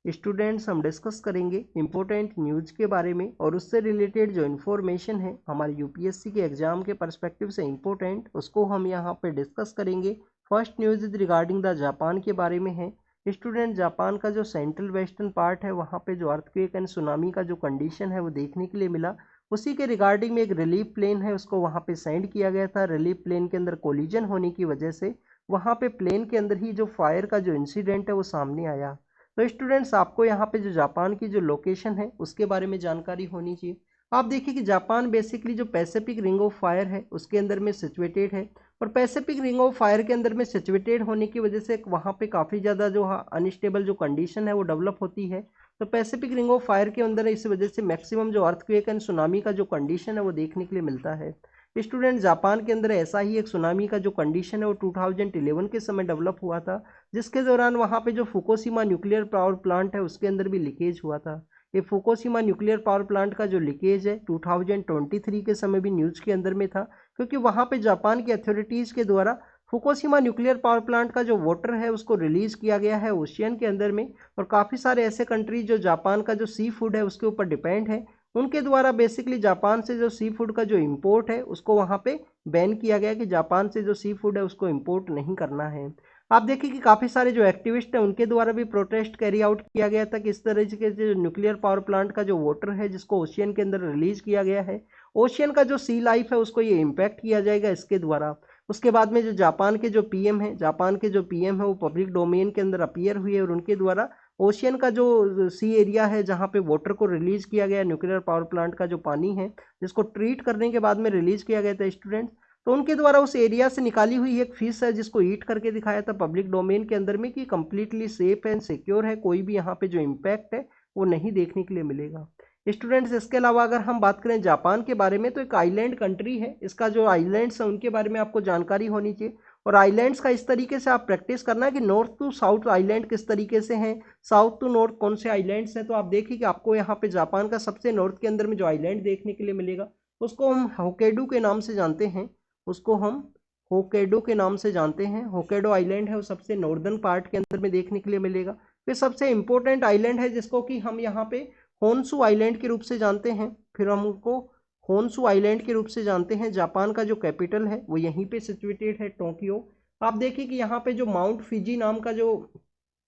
Students हम discuss करेंगे important news के बारे में और उससे रिलेटेड जो इन्फॉर्मेशन है हमारे यूपीएससी के एग्जाम के पर्सपेक्टिव से इम्पोर्टेंट, उसको हम यहाँ पे डिस्कस करेंगे। First news is regarding the Japan के बारे में है। स्टूडेंट, जापान का जो सेंट्रल वेस्टर्न पार्ट है वहाँ पे जो अर्थक्वेक एंड सुनामी का जो कंडीशन है वो देखने के लिए मिला। उसी के रिगार्डिंग में एक रिलीफ प्लेन है, उसको वहाँ पे सेंड किया गया था। रिलीफ प्लेन के अंदर कोलिजन होने की वजह से वहाँ पे प्लेन के अंदर ही जो फायर का जो इंसिडेंट है वो सामने आया। तो स्टूडेंट्स, आपको यहाँ पे जो जापान की जो लोकेशन है उसके बारे में जानकारी होनी चाहिए। आप देखिए कि जापान बेसिकली जो पैसिफिक रिंग ऑफ फायर है उसके अंदर में सिचुएटेड है, और पैसिफिक रिंग ऑफ फायर के अंदर में सिचुएटेड होने की वजह से वहाँ पे काफ़ी ज़्यादा जो अनस्टेबल जो कंडीशन है वो डेवलप होती है। तो पैसिफिक रिंग ऑफ फायर के अंदर इस वजह से मैक्सिमम जो अर्थक्वेक एंड सुनामी का जो कंडीशन है वो देखने के लिए मिलता है। स्टूडेंट, जापान के अंदर ऐसा ही एक सुनामी का जो कंडीशन है वो 2011 के समय डेवलप हुआ था, जिसके दौरान वहाँ पे जो फुकुशिमा न्यूक्लियर पावर प्लांट है उसके अंदर भी लीकेज हुआ था। ये फुकुशिमा न्यूक्लियर पावर प्लांट का जो लीकेज है 2023 के समय भी न्यूज़ के अंदर में था, क्योंकि वहाँ पे जापान की अथॉरिटीज़ के द्वारा फुकुशिमा न्यूक्लियर पावर प्लांट का जो वाटर है उसको रिलीज किया गया है ओशियन के अंदर में, और काफ़ी सारे ऐसे कंट्रीज जो जापान का जो सी फूड है उसके ऊपर डिपेंड है, उनके द्वारा बेसिकली जापान से जो सी फूड का जो इम्पोर्ट है उसको वहाँ पे बैन किया गया कि जापान से जो सी फूड है उसको इम्पोर्ट नहीं करना है। आप देखिए कि काफ़ी सारे जो एक्टिविस्ट हैं उनके द्वारा भी प्रोटेस्ट कैरी आउट किया गया था कि इस तरह के जो न्यूक्लियर पावर प्लांट का जो वाटर है जिसको ओशियन के अंदर रिलीज किया गया है, ओशियन का जो सी लाइफ है उसको ये इम्पैक्ट किया जाएगा इसके द्वारा। उसके बाद में जो जापान के जो पीएम है वो पब्लिक डोमेन के अंदर अपीयर हुए और उनके द्वारा ओशियन का जो सी एरिया है जहाँ पे वाटर को रिलीज किया गया, न्यूक्लियर पावर प्लांट का जो पानी है जिसको ट्रीट करने के बाद में रिलीज किया गया था स्टूडेंट्स, तो उनके द्वारा उस एरिया से निकाली हुई एक फिश है जिसको ईट करके दिखाया था पब्लिक डोमेन के अंदर में कि कंप्लीटली सेफ एंड सिक्योर है, कोई भी यहाँ पे जो इम्पैक्ट है वो नहीं देखने के लिए मिलेगा। स्टूडेंट्स, इसके अलावा अगर हम बात करें जापान के बारे में तो एक आइलैंड कंट्री है, इसका जो आइलैंड्स है उनके बारे में आपको जानकारी होनी चाहिए, और आइलैंड्स का इस तरीके से आप प्रैक्टिस करना है कि नॉर्थ टू साउथ आइलैंड किस तरीके से हैं, साउथ टू नॉर्थ कौन से आइलैंड्स हैं। तो आप देखिए कि आपको यहाँ पे जापान का सबसे नॉर्थ के अंदर में जो आइलैंड देखने के लिए मिलेगा उसको हम होक्काइडो के नाम से जानते हैं, उसको हम होक्काइडो के नाम से जानते हैं। होक्काइडो आइलैंड है वो सबसे नॉर्दर्न पार्ट के अंदर में देखने के लिए मिलेगा। फिर सबसे इंपॉर्टेंट आइलैंड है जिसको कि हम यहाँ पे होन्शु आइलैंड के रूप से जानते हैं, फिर हम उसको होन्शु आइलैंड के रूप से जानते हैं। जापान का जो कैपिटल है वो यहीं पे सिचुएटेड है, टोक्यो। आप देखिए कि यहाँ पे जो माउंट फिजी नाम का जो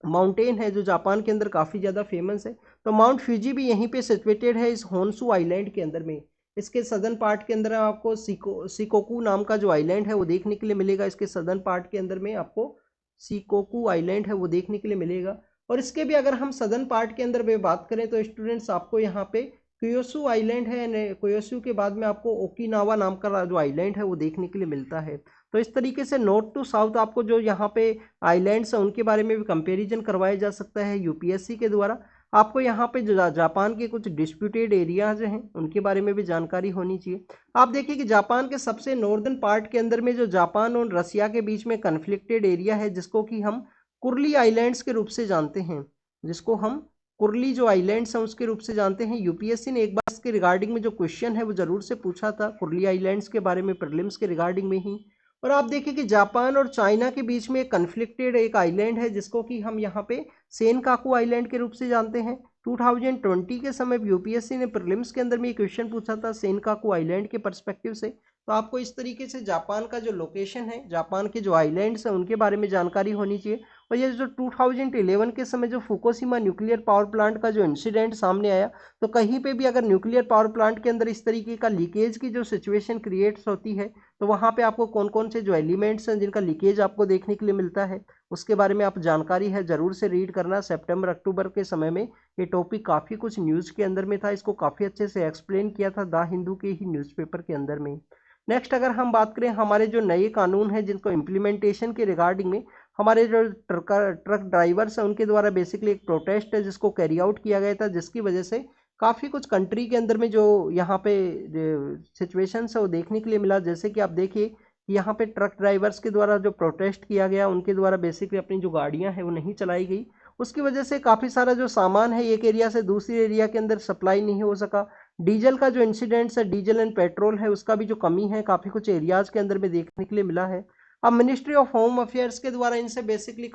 माउंटेन है जो जापान के अंदर काफ़ी ज़्यादा फेमस है, तो माउंट फिजी भी यहीं पे सिचुएटेड है इस होन्शु आइलैंड के अंदर में। इसके सदर्न पार्ट के अंदर आपको सिकोकू नाम का जो आइलैंड है वो देखने के लिए मिलेगा, इसके सदर्न पार्ट के अंदर में आपको सिकोकू आइलैंड है वो देखने के लिए मिलेगा। और इसके भी अगर हम सदर्न पार्ट के अंदर में बात करें तो स्टूडेंट्स आपको यहाँ पे क्योसू आइलैंड है, क्योसू के बाद में आपको ओकिनावा नाम का जो आइलैंड है वो देखने के लिए मिलता है। तो इस तरीके से नॉर्थ टू साउथ आपको जो यहाँ पे आइलैंड्स हैं उनके बारे में भी कंपैरिजन करवाया जा सकता है यूपीएससी के द्वारा। आपको यहाँ पे जो जापान के कुछ डिस्प्यूटेड एरियाज हैं उनके बारे में भी जानकारी होनी चाहिए। आप देखिए कि जापान के सबसे नॉर्दर्न पार्ट के अंदर में जो जापान और रसिया के बीच में कन्फ्लिक्टेड एरिया है जिसको कि हम कुर्ली आइलैंड्स के रूप से जानते हैं, जिसको हम कुर्ली जो आइलैंड्स हैं उसके रूप से जानते हैं। यूपीएससी ने एक बार इसके रिगार्डिंग में जो क्वेश्चन है वो जरूर से पूछा था कुर्ली आइलैंड्स के बारे में प्रीलिम्स के रिगार्डिंग में ही। और आप देखिए कि जापान और चाइना के बीच में कन्फ्लिक्टेड एक आइलैंड है जिसको कि हम यहाँ पे सेनकाकू आइलैंड के रूप से जानते हैं। 2020 के समय यूपीएससी ने प्रीलिम्स के अंदर में ये क्वेश्चन पूछा था सेनकाकू आइलैंड के पर्सपेक्टिव से। तो आपको इस तरीके से जापान का जो लोकेशन है, जापान के जो आइलैंड्स हैं उनके बारे में जानकारी होनी चाहिए। और ये जो 2011 के समय जो फुकुशिमा न्यूक्लियर पावर प्लांट का जो इंसिडेंट सामने आया, तो कहीं पे भी अगर न्यूक्लियर पावर प्लांट के अंदर इस तरीके का लीकेज की जो सिचुएशन क्रिएट्स होती है तो वहाँ पे आपको कौन कौन से जो एलिमेंट्स हैं जिनका लीकेज आपको देखने के लिए मिलता है उसके बारे में आप जानकारी है ज़रूर से रीड करना। सितंबर अक्टूबर के समय में ये टॉपिक काफ़ी कुछ न्यूज़ के अंदर में था, इसको काफ़ी अच्छे से एक्सप्लेन किया था द हिंदू के ही न्यूज़पेपर के अंदर में। नेक्स्ट अगर हम बात करें हमारे जो नए कानून हैं जिनको इम्प्लीमेंटेशन के रिगार्डिंग में हमारे जो ट्रक ड्राइवर्स हैं उनके द्वारा बेसिकली एक प्रोटेस्ट है जिसको कैरी आउट किया गया था, जिसकी वजह से काफ़ी कुछ कंट्री के अंदर में जो यहाँ पे सिचुएशन है वो देखने के लिए मिला। जैसे कि आप देखिए कि यहाँ पे ट्रक ड्राइवर्स के द्वारा जो प्रोटेस्ट किया गया उनके द्वारा बेसिकली अपनी जो गाड़ियाँ हैं वो नहीं चलाई गई, उसकी वजह से काफ़ी सारा जो सामान है एक एरिया से दूसरी एरिया के अंदर सप्लाई नहीं हो सका। डीजल का जो इंसिडेंट्स है, डीजल एंड पेट्रोल है, उसका भी जो कमी है काफ़ी कुछ एरियाज़ के अंदर में देखने के लिए मिला है। अब मिनिस्ट्री ऑफ होम अफेयर्स के द्वारा इनसे बेसिकली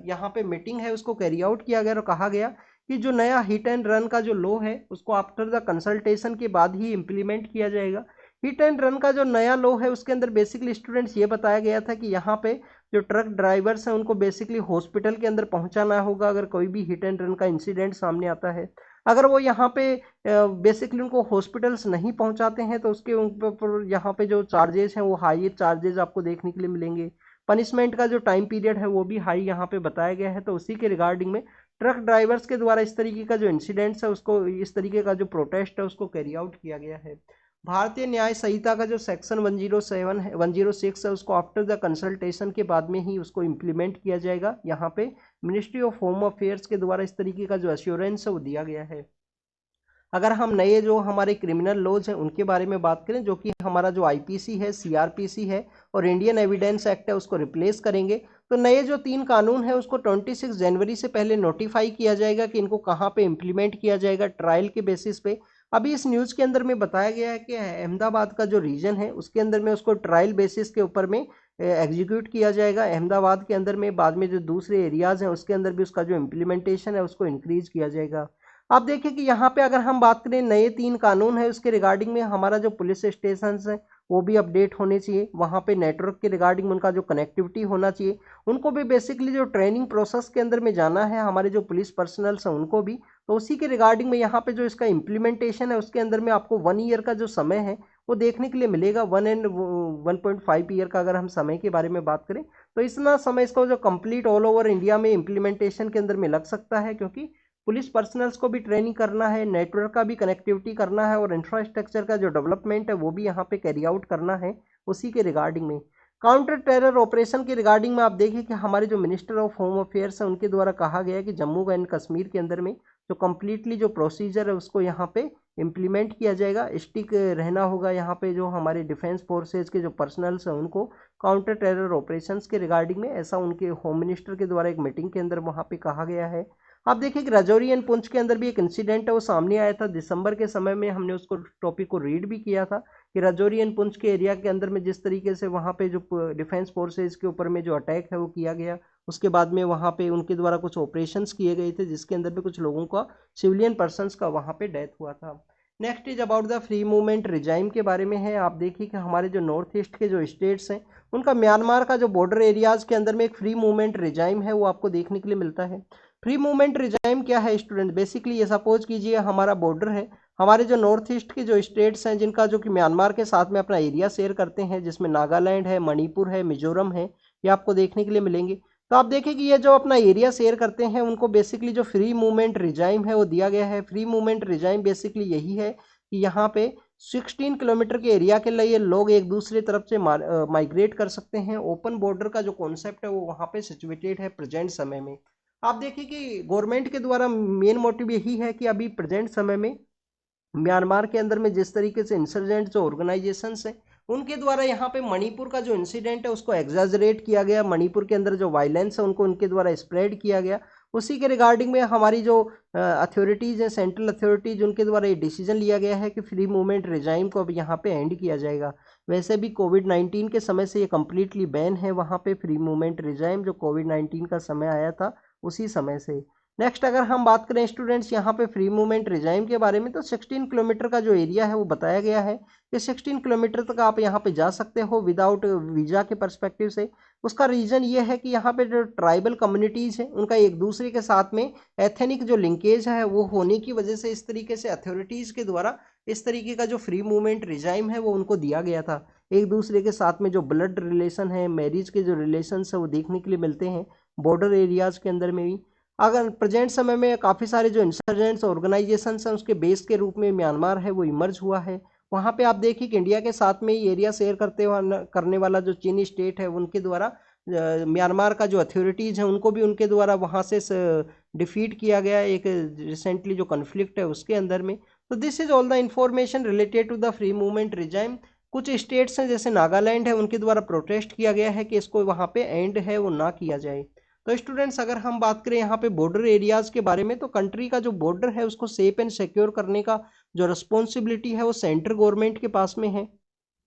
यहाँ पे मीटिंग है उसको कैरी आउट किया गया और कहा गया कि जो नया हिट एंड रन का जो लॉ है उसको आफ्टर द कंसल्टेशन के बाद ही इम्प्लीमेंट किया जाएगा। हिट एंड रन का जो नया लॉ है उसके अंदर बेसिकली स्टूडेंट्स ये बताया गया था कि यहाँ पे जो ट्रक ड्राइवर्स हैं उनको बेसिकली हॉस्पिटल के अंदर पहुंचाना होगा अगर कोई भी हिट एंड रन का इंसिडेंट सामने आता है। अगर वो यहाँ पे बेसिकली उनको हॉस्पिटल्स नहीं पहुंचाते हैं तो उसके ऊपर यहाँ पे जो चार्जेस हैं वो हाई चार्जेस आपको देखने के लिए मिलेंगे। पनिशमेंट का जो टाइम पीरियड है वो भी हाई यहाँ पे बताया गया है। तो उसी के रिगार्डिंग में ट्रक ड्राइवर्स के द्वारा इस तरीके का जो इंसिडेंट्स है उसको, इस तरीके का जो प्रोटेस्ट है उसको कैरी आउट किया गया है। भारतीय न्याय संहिता का जो सेक्शन 107 है 106 है उसको आफ्टर द कंसल्टेशन के बाद में ही उसको इम्प्लीमेंट किया जाएगा। यहाँ पे मिनिस्ट्री ऑफ होम अफेयर्स के द्वारा इस तरीके का जो एश्योरेंस है वो दिया गया है। अगर हम नए जो हमारे क्रिमिनल लॉज हैं उनके बारे में बात करें, जो कि हमारा जो आईपीसी है, सीआरपीसी है और इंडियन एविडेंस एक्ट है उसको रिप्लेस करेंगे, तो नए जो 3 कानून है उसको 26 जनवरी से पहले नोटिफाई किया जाएगा कि इनको कहाँ पे इम्प्लीमेंट किया जाएगा ट्रायल के बेसिस पे। अभी इस न्यूज़ के अंदर में बताया गया है कि अहमदाबाद का जो रीजन है उसके अंदर में उसको ट्रायल बेसिस के ऊपर में एग्जीक्यूट किया जाएगा अहमदाबाद के अंदर में। बाद में जो दूसरे एरियाज़ हैं उसके अंदर भी उसका जो इम्प्लीमेंटेशन है उसको इंक्रीज किया जाएगा। आप देखिए कि यहाँ पे अगर हम बात करें नए 3 कानून है उसके रिगार्डिंग में हमारा जो पुलिस स्टेशन है वो भी अपडेट होने चाहिए। वहाँ पे नेटवर्क के रिगार्डिंग में उनका जो कनेक्टिविटी होना चाहिए, उनको भी बेसिकली जो ट्रेनिंग प्रोसेस के अंदर में जाना है हमारे जो पुलिस पर्सनल्स हैं उनको भी। तो उसी के रिगार्डिंग में यहाँ पे जो इसका इम्प्लीमेंटेशन है उसके अंदर में आपको 1 ईयर का जो समय है वो देखने के लिए मिलेगा। 1.5 ईयर का अगर हम समय के बारे में बात करें तो इतना समय इसको जो कंप्लीट ऑल ओवर इंडिया में इम्प्लीमेंटेशन के अंदर में लग सकता है, क्योंकि पुलिस पर्सनल्स को भी ट्रेनिंग करना है, नेटवर्क का भी कनेक्टिविटी करना है और इंफ्रास्ट्रक्चर का जो डेवलपमेंट है वो भी यहाँ पे कैरी आउट करना है। उसी के रिगार्डिंग में काउंटर टेरर ऑपरेशन के रिगार्डिंग में आप देखिए कि हमारे जो मिनिस्टर ऑफ होम अफेयर्स है उनके द्वारा कहा गया है कि जम्मू एंड कश्मीर के अंदर में जो कम्प्लीटली जो प्रोसीजर है उसको यहाँ पे इम्प्लीमेंट किया जाएगा। स्टिक रहना होगा यहाँ पे जो हमारे डिफेंस फोर्सेज के जो पर्सनल्स हैं उनको काउंटर टेरर ऑपरेशंस के रिगार्डिंग में, ऐसा उनके होम मिनिस्टर के द्वारा एक मीटिंग के अंदर वहाँ पे कहा गया है। आप देखिए कि राजौरी एंड पुंछ के अंदर भी एक इंसिडेंट है वो सामने आया था दिसंबर के समय में, हमने उसको टॉपिक को रीड भी किया था कि राजौरी एंड पुंछ के एरिया के अंदर में जिस तरीके से वहाँ पे जो डिफेंस फोर्सेज के ऊपर में जो अटैक है वो किया गया, उसके बाद में वहाँ पे उनके द्वारा कुछ ऑपरेशंस किए गए थे जिसके अंदर भी कुछ लोगों का, सिविलियन पर्सनस का वहाँ पे डेथ हुआ था। Next is about the free movement regime के बारे में है। आप देखिए कि हमारे जो नॉर्थ ईस्ट के जो स्टेट्स हैं उनका म्यांमार का जो बॉर्डर एरियाज के अंदर में एक फ्री मूवमेंट रिजाइम है वो आपको देखने के लिए मिलता है। फ्री मूवमेंट रिजाइम क्या है स्टूडेंट? बेसिकली ये सपोज कीजिए हमारा बॉर्डर है, हमारे जो नॉर्थ ईस्ट के जो स्टेट्स हैं जिनका जो कि म्यांमार के साथ में अपना एरिया शेयर करते हैं, जिसमें नागालैंड है, मणिपुर है, मिजोरम है, ये आपको देखने के लिए मिलेंगे। तो आप देखें कि ये जो अपना एरिया शेयर करते हैं उनको बेसिकली जो फ्री मूवमेंट रिजाइम है वो दिया गया है। फ्री मूवमेंट रिजाइम बेसिकली यही है कि यहाँ पे 16 किलोमीटर के एरिया के लिए लोग एक दूसरे तरफ से माइग्रेट कर सकते हैं। ओपन बॉर्डर का जो कॉन्सेप्ट है वो वहाँ पे सिचुएटेड है प्रेजेंट समय में। आप देखिए कि गवर्नमेंट के द्वारा मेन मोटिव यही है कि अभी प्रेजेंट समय में म्यांमार के अंदर में जिस तरीके से इंसर्जेंट जो ऑर्गेनाइजेशंस हैं उनके द्वारा यहाँ पे मणिपुर का जो इंसिडेंट है उसको एग्जैजरेट किया गया, मणिपुर के अंदर जो वायलेंस है उनको उनके द्वारा स्प्रेड किया गया। उसी के रिगार्डिंग में हमारी जो अथॉरिटीज़ हैं, सेंट्रल अथॉरिटीज, उनके द्वारा ये डिसीजन लिया गया है कि फ्री मूवमेंट रिजाइम को अब यहाँ पे एंड किया जाएगा। वैसे भी कोविड-19 के समय से ये कम्प्लीटली बैन है वहाँ पे फ्री मूवमेंट रिजाइम, जो कोविड-19 का समय आया था उसी समय से। नेक्स्ट अगर हम बात करें स्टूडेंट्स यहाँ पे फ्री मूवमेंट रिजाइम के बारे में, तो 16 किलोमीटर का जो एरिया है वो बताया गया है कि 16 किलोमीटर तक आप यहाँ पे जा सकते हो विदाउट वीज़ा के पर्सपेक्टिव से। उसका रीज़न ये है कि यहाँ पे जो ट्राइबल कम्युनिटीज़ हैं उनका एक दूसरे के साथ में एथनिक जो लिंकेज है वो होने की वजह से इस तरीके से अथॉरिटीज़ के द्वारा इस तरीके का जो फ्री मूवमेंट रिजाइम है वो उनको दिया गया था। एक दूसरे के साथ में जो ब्लड रिलेशन है, मैरिज के जो रिलेशन है वो देखने के लिए मिलते हैं बॉर्डर एरियाज़ के अंदर में भी। अगर प्रेजेंट समय में काफ़ी सारे जो इंसर्जेंट्स ऑर्गेनाइजेशंस हैं उसके बेस के रूप में म्यांमार है वो इमर्ज हुआ है। वहाँ पे आप देखिए कि इंडिया के साथ में ही एरिया शेयर करने वाला जो चीनी स्टेट है उनके द्वारा म्यांमार का जो अथॉरिटीज़ हैं उनको भी उनके द्वारा वहाँ से डिफीट किया गया एक रिसेंटली जो कन्फ्लिक्ट है उसके अंदर में। तो this is all the information related to the free movement regime. कुछ स्टेट्स हैं जैसे नागालैंड है उनके द्वारा प्रोटेस्ट किया गया है कि इसको वहाँ पे एंड है वो ना किया जाए। तो स्टूडेंट्स अगर हम बात करें यहाँ पे बॉर्डर एरियाज के बारे में, तो कंट्री का जो बॉर्डर है उसको सेफ एंड सिक्योर करने का जो रिस्पॉन्सिबिलिटी है वो सेंट्रल गवर्नमेंट के पास में है।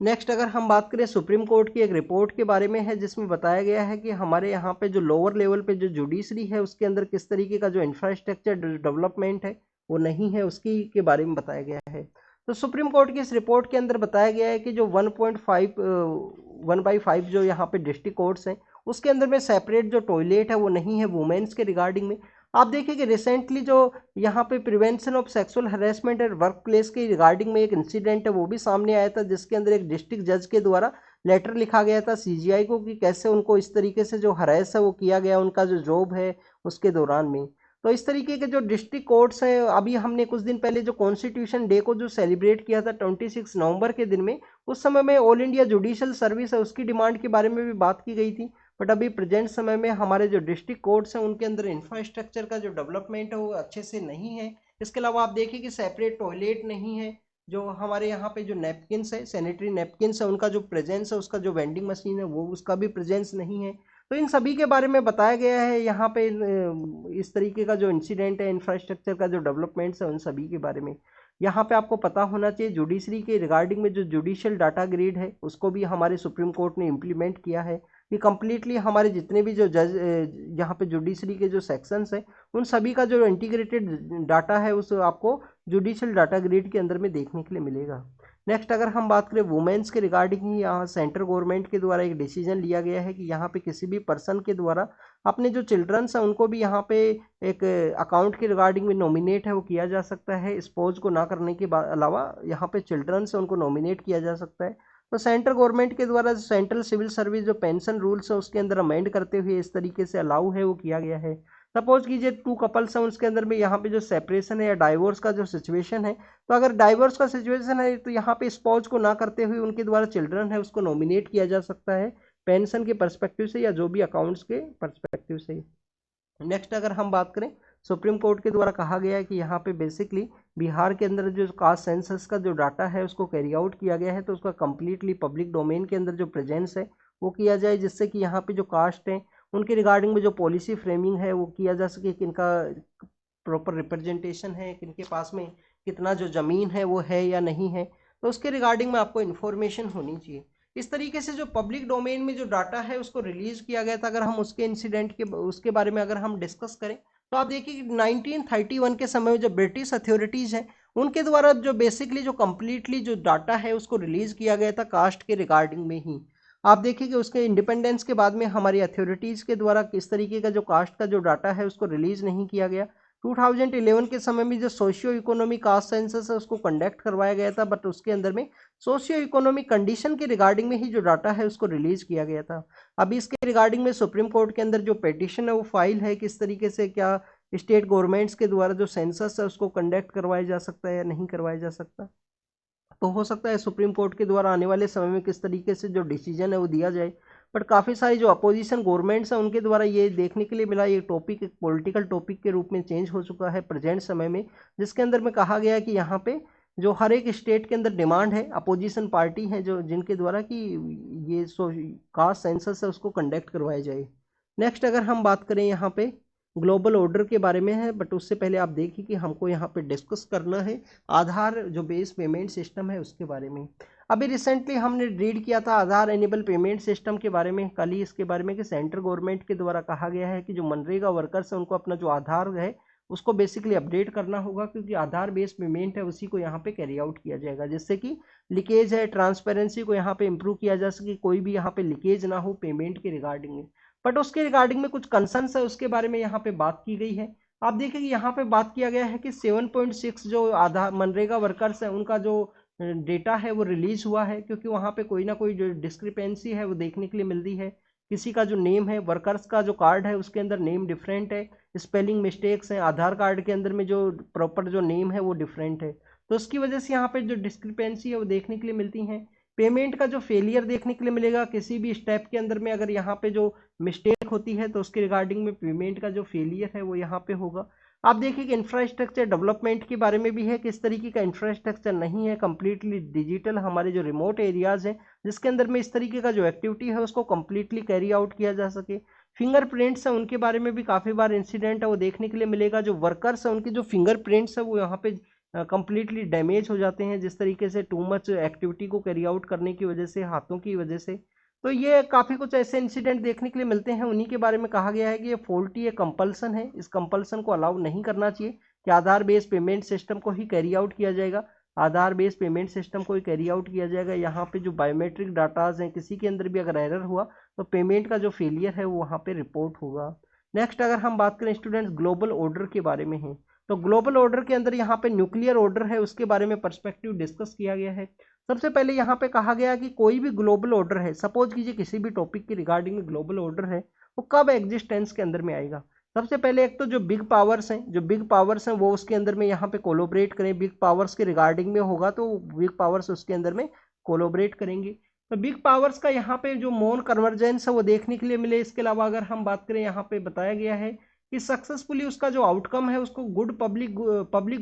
नेक्स्ट अगर हम बात करें सुप्रीम कोर्ट की एक रिपोर्ट के बारे में है, जिसमें बताया गया है कि हमारे यहाँ पे जो लोअर लेवल पे जो जुडिशरी है उसके अंदर किस तरीके का जो इंफ्रास्ट्रक्चर डेवलपमेंट है वो नहीं है, उसकी के बारे में बताया गया है। तो सुप्रीम कोर्ट की इस रिपोर्ट के अंदर बताया गया है कि जो 1.5 जो यहाँ पे डिस्ट्रिक्ट कोर्ट्स हैं उसके अंदर में सेपरेट जो टॉयलेट है वो नहीं है वुमेन्स के रिगार्डिंग में। आप देखिए कि रिसेंटली जो यहाँ पे prevention of sexual harassment and work place के रिगार्डिंग में एक इंसिडेंट है वो भी सामने आया था, जिसके अंदर एक डिस्ट्रिक्ट जज के द्वारा लेटर लिखा गया था सीजीआई को कि कैसे उनको इस तरीके से जो हरेस है वो किया गया उनका जो जॉब है उसके दौरान में। तो इस तरीके के जो डिस्ट्रिक्ट कोर्ट्स हैं, अभी हमने कुछ दिन पहले जो कॉन्स्टिट्यूशन डे को जो सेलिब्रेट किया था 26 नवंबर के दिन में, उस समय में ऑल इंडिया जुडिशियल सर्विस है उसकी डिमांड के बारे में भी बात की गई थी। बट अभी प्रेजेंट समय में हमारे जो डिस्ट्रिक्ट कोर्ट्स हैं उनके अंदर इंफ्रास्ट्रक्चर का जो डेवलपमेंट है वो अच्छे से नहीं है। इसके अलावा आप देखिए कि सेपरेट टॉयलेट नहीं है, जो हमारे यहाँ पे जो नैपकिन्स है सैनिटरी नैपकिन्स है उनका जो प्रेजेंस है, उसका जो वेंडिंग मशीन है वो उसका भी प्रेजेंस नहीं है। तो इन सभी के बारे में बताया गया है यहाँ पे इस तरीके का जो इंसिडेंट है इंफ्रास्ट्रक्चर का जो डेवलपमेंट्स है उन सभी के बारे में। यहाँ पे आपको पता होना चाहिए जुडिशरी के रिगार्डिंग में जो जुडिशियल डाटा ग्रिड है उसको भी हमारे सुप्रीम कोर्ट ने इम्प्लीमेंट किया है कि कम्प्लीटली हमारे जितने भी जो जज यहाँ पे जुडिशरी के जो सेक्शंस हैं उन सभी का जो इंटीग्रेटेड डाटा है उस आपको जुडिशियल डाटा ग्रिड के अंदर में देखने के लिए मिलेगा। नेक्स्ट अगर हम बात करें वुमेन्स के रिगार्डिंग ही, यहाँ सेंट्रल गवर्नमेंट के द्वारा एक डिसीजन लिया गया है कि यहाँ पे किसी भी पर्सन के द्वारा अपने जो चिल्ड्रंस हैं उनको भी यहाँ पे एक अकाउंट के रिगार्डिंग में नॉमिनेट है वो किया जा सकता है। स्पोज को ना करने के अलावा यहाँ पे चिल्ड्रंस है उनको नॉमिनेट किया जा सकता है। तो सेंट्रल गवर्नमेंट के द्वारा सेंट्रल सिविल सर्विस जो पेंशन रूल्स है उसके अंदर अमेंड करते हुए इस तरीके से अलाउ है वो किया गया है। सपोज कीजिए 2 कपल्स हैं उसके अंदर में यहाँ पे जो सेपरेशन है या डाइवोर्स का जो सिचुएशन है, तो अगर डाइवोर्स का सिचुएशन है तो यहाँ पे स्पाउस को ना करते हुए उनके द्वारा चिल्ड्रन है उसको नॉमिनेट किया जा सकता है पेंशन के पर्सपेक्टिव से या जो भी अकाउंट्स के पर्सपेक्टिव से। नेक्स्ट अगर हम बात करें सुप्रीम कोर्ट के द्वारा कहा गया है कि यहाँ पे बेसिकली बिहार के अंदर जो कास्ट सेंसस का जो डाटा है उसको कैरी आउट किया गया है तो उसका कम्प्लीटली पब्लिक डोमेन के अंदर जो प्रेजेंस है वो किया जाए, जिससे कि यहाँ पे जो कास्ट हैं उनके रिगार्डिंग में जो पॉलिसी फ्रेमिंग है वो किया जा सके कि इनका प्रॉपर रिप्रेजेंटेशन है कि इनके पास में कितना जो ज़मीन है वो है या नहीं है, तो उसके रिगार्डिंग में आपको इन्फॉर्मेशन होनी चाहिए। इस तरीके से जो पब्लिक डोमेन में जो डाटा है उसको रिलीज किया गया था। अगर हम उसके इंसिडेंट के उसके बारे में अगर हम डिस्कस करें तो आप देखिए कि 1931 के समय में जो ब्रिटिश अथॉरिटीज़ हैं उनके द्वारा जो बेसिकली जो कम्प्लीटली जो डाटा है उसको रिलीज किया गया था कास्ट के रिगार्डिंग में ही। आप देखिए कि उसके इंडिपेंडेंस के बाद में हमारी अथॉरिटीज़ के द्वारा किस तरीके का जो कास्ट का जो डाटा है उसको रिलीज नहीं किया गया। 2011 के समय में जो सोशियो इकोनॉमिक कास्ट सेंसस है उसको कंडक्ट करवाया गया था, बट उसके अंदर में सोशियो इकोनॉमिक कंडीशन के रिगार्डिंग में ही जो डाटा है उसको रिलीज किया गया था। अभी इसके रिगार्डिंग में सुप्रीम कोर्ट के अंदर जो पिटीशन है वो फाइल है किस तरीके से क्या स्टेट गवर्नमेंट्स के द्वारा जो सेंसस है उसको कंडक्ट करवाया जा सकता है या नहीं करवाया जा सकता। तो हो सकता है सुप्रीम कोर्ट के द्वारा आने वाले समय में किस तरीके से जो डिसीजन है वो दिया जाए। बट काफ़ी सारी जो अपोजिशन गवर्नमेंट्स हैं उनके द्वारा ये देखने के लिए मिला ये टॉपिक एक पॉलिटिकल टॉपिक के रूप में चेंज हो चुका है प्रेजेंट समय में, जिसके अंदर में कहा गया है कि यहाँ पे जो हर एक स्टेट के अंदर डिमांड है अपोजिशन पार्टी है जो जिनके द्वारा कि ये कास्ट सेंसस है उसको कंडक्ट करवाया जाए। नेक्स्ट अगर हम बात करें यहाँ पे ग्लोबल ऑर्डर के बारे में है, बट उससे पहले आप देखिए कि हमको यहाँ पे डिस्कस करना है आधार जो बेस पेमेंट सिस्टम है उसके बारे में। अभी रिसेंटली हमने रीड किया था आधार एनेबल पेमेंट सिस्टम के बारे में कल ही, इसके बारे में कि सेंट्रल गवर्नमेंट के द्वारा कहा गया है कि जो मनरेगा वर्कर्स हैं उनको अपना जो आधार है उसको बेसिकली अपडेट करना होगा, क्योंकि आधार बेस्ड पेमेंट है उसी को यहाँ पे कैरी आउट किया जाएगा, जिससे कि लीकेज है ट्रांसपेरेंसी को यहाँ पे इम्प्रूव किया जा सके, कोई भी यहाँ पे लीकेज ना हो पेमेंट के रिगार्डिंग में। बट उसके रिगार्डिंग में कुछ कंसर्न्स है उसके बारे में यहाँ पे बात की गई है। आप देखिए कि यहाँ पे बात किया गया है कि 7.6 जो आधार मनरेगा वर्कर्स है उनका जो डेटा है वो रिलीज हुआ है, क्योंकि वहाँ पे कोई ना कोई जो डिस्क्रिपेंसी है वो देखने के लिए मिलती है। किसी का जो नेम है वर्कर्स का जो कार्ड है उसके अंदर नेम डिफरेंट है, स्पेलिंग मिस्टेक्स हैं, आधार कार्ड के अंदर में जो प्रॉपर जो नेम है वो डिफरेंट है, तो उसकी वजह से यहाँ पे जो डिस्क्रिपेंसी है वो देखने के लिए मिलती हैं। पेमेंट का जो फेलियर देखने के लिए मिलेगा किसी भी स्टेप के अंदर में, अगर यहाँ पे जो मिस्टेक होती है तो उसके रिगार्डिंग में पेमेंट का जो फेलियर है वो यहाँ पे होगा। आप देखिए कि इंफ्रास्ट्रक्चर डेवलपमेंट के बारे में भी है, किस तरीके का इंफ्रास्ट्रक्चर नहीं है, कम्प्लीटली डिजिटल हमारे जो रिमोट एरियाज हैं जिसके अंदर में इस तरीके का जो एक्टिविटी है उसको कम्प्लीटली कैरी आउट किया जा सके। फिंगरप्रिंट्स हैं उनके बारे में भी काफ़ी बार इंसिडेंट है वो देखने के लिए मिलेगा, जो वर्कर्स हैं उनके जो फिंगरप्रिंट्स है वो यहाँ पे कंप्लीटली डैमेज हो जाते हैं, जिस तरीके से टू मच एक्टिविटी को कैरी आउट करने की वजह से, हाथों की वजह से। तो ये काफ़ी कुछ ऐसे इंसिडेंट देखने के लिए मिलते हैं। उन्हीं के बारे में कहा गया है कि ये फॉल्टी, ये कंपल्सन है, इस कंपल्सन को अलाउ नहीं करना चाहिए कि आधार बेस्ड पेमेंट सिस्टम को ही कैरी आउट किया जाएगा, आधार बेस्ड पेमेंट सिस्टम को ही कैरी आउट किया जाएगा। यहाँ पे जो बायोमेट्रिक डाटाज हैं, किसी के अंदर भी अगर एरर हुआ तो पेमेंट का जो फेलियर है वो वहाँ पे रिपोर्ट होगा। नेक्स्ट अगर हम बात करें स्टूडेंट्स ग्लोबल ऑर्डर के बारे में है, तो ग्लोबल ऑर्डर के अंदर यहाँ पे न्यूक्लियर ऑर्डर है, उसके बारे में पर्सपेक्टिव डिस्कस किया गया है। सबसे पहले यहाँ पे कहा गया कि कोई भी ग्लोबल ऑर्डर है, सपोज कीजिए किसी भी टॉपिक के रिगार्डिंग में ग्लोबल ऑर्डर है, वो कब एग्जिस्टेंस के अंदर में आएगा। सबसे पहले एक तो जो बिग पावर्स हैं वो उसके अंदर में यहाँ पे कोलोबरेट करें, बिग पावर्स के रिगार्डिंग में होगा तो बिग पावर्स उसके अंदर में कोलोबरेट करेंगे। तो बिग पावर्स का यहाँ पे जो मोन कन्वर्जेंस है वो देखने के लिए मिले। इसके अलावा अगर हम बात करें, यहाँ पे बताया गया है कि सक्सेसफुली उसका जो आउटकम है उसको गुड पब्लिक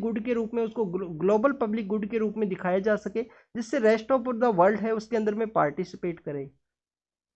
गुड के रूप में, उसको ग्लोबल पब्लिक गुड के रूप में दिखाया जा सके, जिससे रेस्ट ऑफ द वर्ल्ड है उसके अंदर में पार्टिसिपेट करे।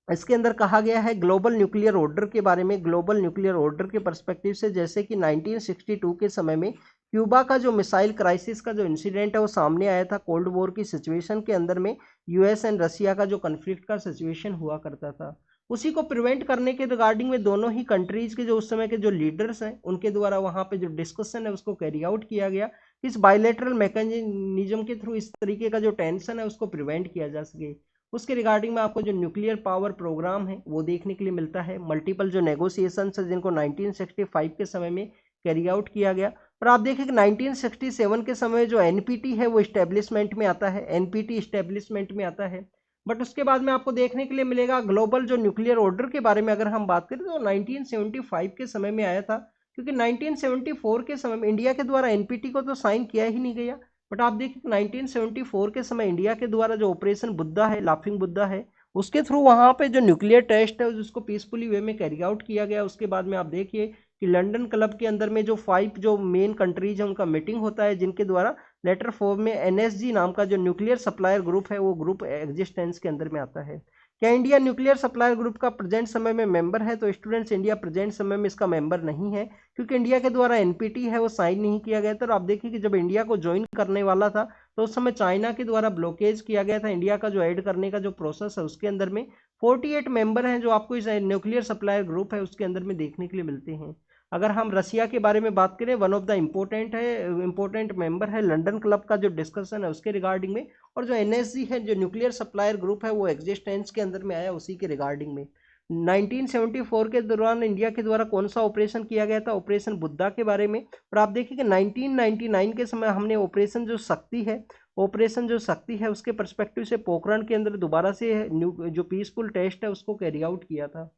इसके अंदर कहा गया है ग्लोबल न्यूक्लियर ऑर्डर के बारे में, ग्लोबल न्यूक्लियर ऑर्डर के पर्सपेक्टिव से, जैसे कि 1962 के समय में क्यूबा का जो मिसाइल क्राइसिस का जो इंसिडेंट है वो सामने आया था। कोल्ड वॉर की सिचुएशन के अंदर में यूएस एंड रशिया का जो कन्फ्लिक्ट का सिचुएशन हुआ करता था, उसी को प्रिवेंट करने के रिगार्डिंग में दोनों ही कंट्रीज के जो उस समय के जो लीडर्स हैं उनके द्वारा वहाँ पे जो डिस्कशन है उसको कैरी आउट किया गया। इस बायलैटरल मैकेनिज्म के थ्रू इस तरीके का जो टेंशन है उसको प्रिवेंट किया जा सके। उसके रिगार्डिंग में आपको जो न्यूक्लियर पावर प्रोग्राम है वो देखने के लिए मिलता है। मल्टीपल जो नेगोशिएशंस है जिनको 1965 के समय में कैरी आउट किया गया। और आप देखें कि 1967 के समय जो एनपीटी है वो इस्टेब्लिशमेंट में आता है, एनपीटी इस्टेब्लिशमेंट में आता है। बट उसके बाद में आपको देखने के लिए मिलेगा ग्लोबल जो न्यूक्लियर ऑर्डर के बारे में अगर हम बात करें तो 1975 के समय में आया था, क्योंकि 1974 के समय में इंडिया के द्वारा एनपीटी को तो साइन किया ही नहीं गया। बट आप देखिए 1974 के समय इंडिया के द्वारा जो ऑपरेशन बुद्धा है, लाफिंग बुद्धा है, उसके थ्रू वहाँ पे जो न्यूक्लियर टेस्ट है जिसको पीसफुली वे में कैरी आउट किया गया। उसके बाद में आप देखिए कि लंदन क्लब के अंदर में जो 5 जो मेन कंट्रीज है उनका मीटिंग होता है, जिनके द्वारा लेटर फॉर्म में एनएसजी नाम का जो न्यूक्लियर सप्लायर ग्रुप है वो ग्रुप एग्जिस्टेंस के अंदर में आता है। क्या इंडिया न्यूक्लियर सप्लायर ग्रुप का प्रेजेंट समय में मेंबर है? तो स्टूडेंट्स इंडिया प्रेजेंट समय में इसका मेंबर नहीं है, क्योंकि इंडिया के द्वारा एनपीटी है वो साइन नहीं किया गया था। और आप देखिए कि जब इंडिया को ज्वाइन करने वाला था तो उस समय चाइना के द्वारा ब्लॉकेज किया गया था। इंडिया का जो ऐड करने का जो प्रोसेस है उसके अंदर में 48 मेंबर हैं जो आपको इस न्यूक्लियर सप्लायर ग्रुप है उसके अंदर में देखने के लिए मिलते हैं। अगर हम रशिया के बारे में बात करें, one of the important member है लंदन क्लब का जो डिस्कशन है उसके रिगार्डिंग में। और जो एनएसजी है जो न्यूक्लियर सप्लायर ग्रुप है वो एग्जिस्टेंस के अंदर में आया उसी के रिगार्डिंग में। 1974 के दौरान इंडिया के द्वारा कौन सा ऑपरेशन किया गया था? ऑपरेशन बुद्धा के बारे में। और आप देखिए कि 1999 के समय हमने ऑपरेशन जो शक्ति है उसके परस्पेक्टिव से पोखरण के अंदर दोबारा से जो पीसफुल टेस्ट है उसको कैरी आउट किया था।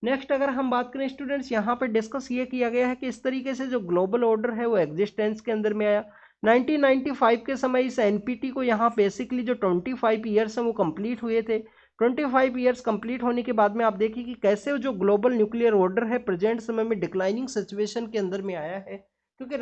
नेक्स्ट अगर हम बात करें स्टूडेंट्स, यहाँ पे डिस्कस ये किया गया है कि इस तरीके से जो ग्लोबल ऑर्डर है वो एग्जिस्टेंस के अंदर में आया 1995 के समय। इस एनपीटी को यहाँ बेसिकली जो 25 ईयर्स हैं वो कंप्लीट हुए थे। 25 ईयर्स कंप्लीट होने के बाद में आप देखिए कि कैसे जो ग्लोबल न्यूक्लियर ऑर्डर है प्रेजेंट समय में डिक्लाइनिंग सिचुएशन के अंदर में आया है, क्योंकि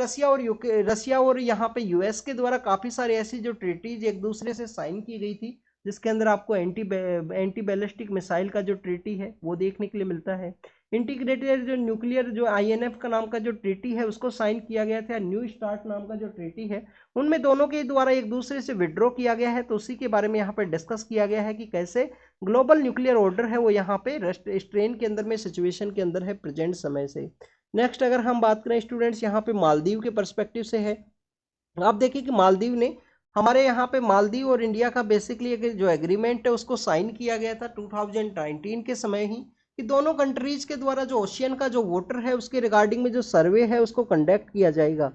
रशिया और यहाँ पे यूएस के द्वारा काफ़ी सारे ऐसी जो ट्रीटीज एक दूसरे से साइन की गई थी, जिसके अंदर आपको एंटी बैलिस्टिक मिसाइल का जो ट्रीटी है वो देखने के लिए मिलता है। इंटीग्रेटेड जो न्यूक्लियर जो आईएनएफ का नाम का जो ट्रीटी है उसको साइन किया गया था। न्यू स्टार्ट नाम का जो ट्रीटी है उनमें दोनों के द्वारा एक दूसरे से विड्रॉ किया गया है। तो उसी के बारे में यहाँ पर डिस्कस किया गया है कि कैसे ग्लोबल न्यूक्लियर ऑर्डर है वो यहाँ पे स्ट्रेन के अंदर में सिचुएशन के अंदर है प्रेजेंट समय से। नेक्स्ट अगर हम बात करें स्टूडेंट्स, यहाँ पे मालदीव के परस्पेक्टिव से है। आप देखिए कि मालदीव ने हमारे यहाँ पे मालदीव और इंडिया का बेसिकली एक जो एग्रीमेंट है उसको साइन किया गया था 2019 के समय ही, कि दोनों कंट्रीज के द्वारा जो ओशियन का जो वाटर है उसके रिगार्डिंग में जो सर्वे है उसको कंडक्ट किया जाएगा।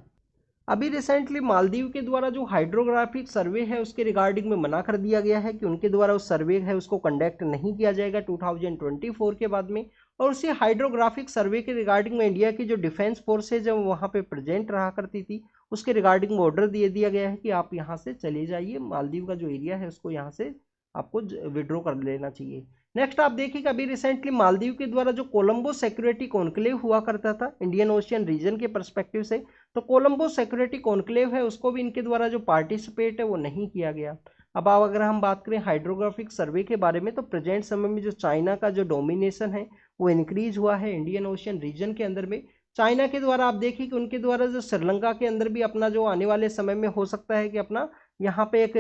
अभी रिसेंटली मालदीव के द्वारा जो हाइड्रोग्राफिक सर्वे है उसके रिगार्डिंग में मना कर दिया गया है कि उनके द्वारा उस सर्वे है उसको कंडक्ट नहीं किया जाएगा 2024 के बाद में। और उसी हाइड्रोग्राफिक सर्वे के रिगार्डिंग में इंडिया की जो डिफेंस फोर्सेज है वहाँ पे प्रेजेंट रहा करती थी, उसके रिगार्डिंग में ऑर्डर दिया गया है कि आप यहाँ से चले जाइए, मालदीव का जो एरिया है उसको यहाँ से आपको विड्रॉ कर लेना चाहिए। नेक्स्ट आप देखिए अभी रिसेंटली मालदीव के द्वारा जो कोलंबो सिक्योरिटी कॉन्क्लेव हुआ करता था इंडियन ओशियन रीजन के परस्पेक्टिव से, तो कोलंबो सिक्योरिटी कॉन्क्लेव है उसको भी इनके द्वारा जो पार्टिसिपेट है वो नहीं किया गया। अब अगर हम बात करें हाइड्रोग्राफिक सर्वे के बारे में, तो प्रेजेंट समय में जो चाइना का जो डोमिनेशन है वो इंक्रीज हुआ है इंडियन ओशियन रीजन के अंदर में। चाइना के द्वारा आप देखिए कि उनके द्वारा जो श्रीलंका के अंदर भी अपना जो आने वाले समय में हो सकता है कि अपना यहाँ पे एक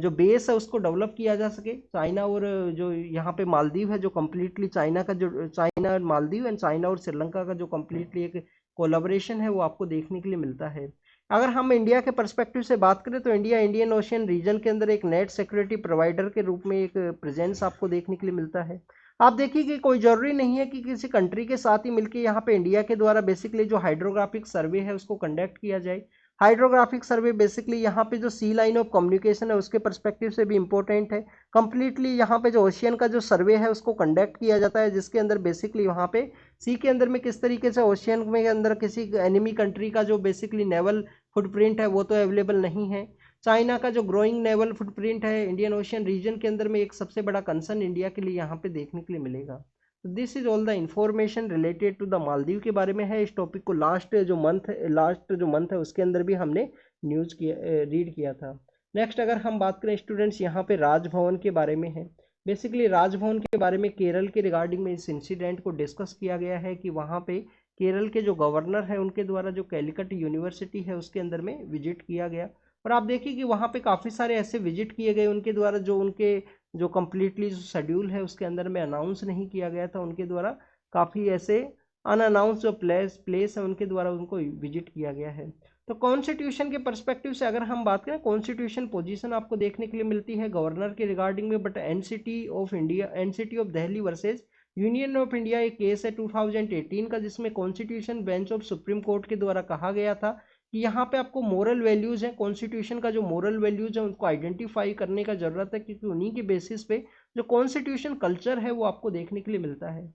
जो बेस है उसको डेवलप किया जा सके। चाइना और जो यहाँ पे मालदीव है, जो कम्प्लीटली चाइना का जो चाइना और मालदीव एंड चाइना और श्रीलंका का जो कम्प्लीटली एक कोलाबोरेशन है वो आपको देखने के लिए मिलता है। अगर हम इंडिया के पर्सपेक्टिव से बात करें तो इंडिया इंडियन ओशियन रीजन के अंदर एक नेट सिक्योरिटी प्रोवाइडर के रूप में एक प्रेजेंस आपको देखने के लिए मिलता है। आप देखिए कि कोई जरूरी नहीं है कि किसी कंट्री के साथ ही मिलकर यहाँ पे इंडिया के द्वारा बेसिकली जो हाइड्रोग्राफिक सर्वे है उसको कंडक्ट किया जाए। हाइड्रोग्राफिक सर्वे बेसिकली यहाँ पे जो सी लाइन ऑफ कम्युनिकेशन है उसके पर्सपेक्टिव से भी इंपॉर्टेंट है। कंप्लीटली यहाँ पे जो ओशियन का जो सर्वे है उसको कंडक्ट किया जाता है, जिसके अंदर बेसिकली वहाँ पे सी के अंदर में किस तरीके से ओशियन में अंदर किसी एनिमी कंट्री का जो बेसिकली नेवल फुटप्रिंट है वो तो अवेलेबल नहीं है। चाइना का जो ग्रोइंग नेवल फुटप्रिंट है इंडियन ओशियन रीजन के अंदर में एक सबसे बड़ा कंसर्न इंडिया के लिए यहाँ पे देखने के लिए मिलेगा। तो this is all the information related to the Maldives के बारे में है। इस टॉपिक को लास्ट जो मंथ है उसके अंदर भी हमने न्यूज़ किया रीड किया था। नेक्स्ट अगर हम बात करें स्टूडेंट्स यहाँ पे राजभवन के बारे में है। बेसिकली राजभवन के बारे में केरल के रिगार्डिंग में इस इंसिडेंट को डिस्कस किया गया है कि वहाँ पे केरल के जो गवर्नर है उनके द्वारा जो कैलिकट यूनिवर्सिटी है उसके अंदर में विजिट किया गया। और आप देखिए कि वहाँ पे काफ़ी सारे ऐसे विजिट किए गए उनके द्वारा जो उनके जो कम्प्लीटली जो शेड्यूल है उसके अंदर में अनाउंस नहीं किया गया था। उनके द्वारा काफ़ी ऐसे अनअनाउंस जो प्लेस है उनके द्वारा उनको विजिट किया गया है। तो कॉन्स्टिट्यूशन के पर्सपेक्टिव से अगर हम बात करें, कॉन्स्टिट्यूशन पोजीशन आपको देखने के लिए मिलती है गवर्नर के रिगार्डिंग में, but NCT of Delhi versus union of India एक केस है 2018 का, जिसमें constitution bench of supreme court के द्वारा कहा गया था कि यहाँ पे आपको मोरल वैल्यूज़ हैं, कॉन्स्टिट्यूशन का जो मोरल वैल्यूज़ है उनको आइडेंटिफाई करने का ज़रूरत है, क्योंकि उन्हीं के बेसिस पे जो कॉन्स्टिट्यूशन कल्चर है वो आपको देखने के लिए मिलता है।